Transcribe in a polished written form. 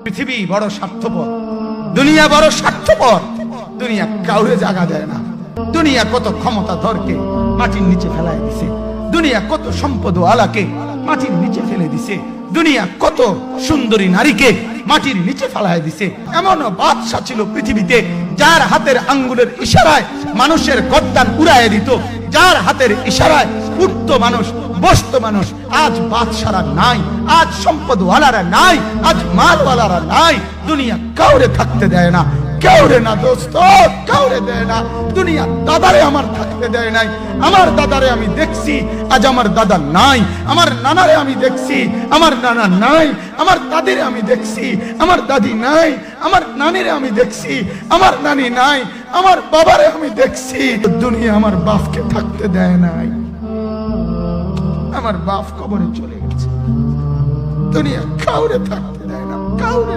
পৃথিবী বড় স্বার্থপর, দুনিয়া বড় স্বার্থপর। দুনিয়া কাউরে জায়গা দেয় না। দুনিয়া কত ক্ষমতা ধরকে মাটির নিচে ফেলায় দিছে। দুনিয়া কত সম্পদ আলাকে মাটির নিচে ফেলে দিছে। দুনিয়া কত সুন্দরী নারীকে মাটির নিচে ফেলায় দিছে। এমনও বাদশা ছিল পৃথিবীতে যার হাতের আঙ্গুলের ইশারায় মানুষের গর্দান উড়াইয়া দিত, যার হাতের ইশারায় উঠত মানুষ, বসত মানুষ। আজ বাদশারা নাই, আজ সম্পদওয়ালারা নাই, আজ মালওয়ালারা নাই। দুনিয়া কাউরে থাকতে দেয় না, কাউরে না দোস্ত, কাউরে দেয় না। দুনিয়া দাদারে আমার থাকতে দেয় নাই। আমার দাদারে আমি দেখছি, আজ আমার দাদা নাই। আমার নানারে আমি দেখছি, আমার নানা নাই। আমার দাদিরে আমি দেখছি, আমার দাদি নাই। আমার নানিরে আমি দেখছি, আমার নানি নাই। আমার বাবারে আমি দেখছি। দুনিয়া আমার বাপকে থাকতে দেয় নাই। আমার বাপ কবরে চলে গেছে। দুনিয়া কাউরে থাকতে দেয় না, কাউরে।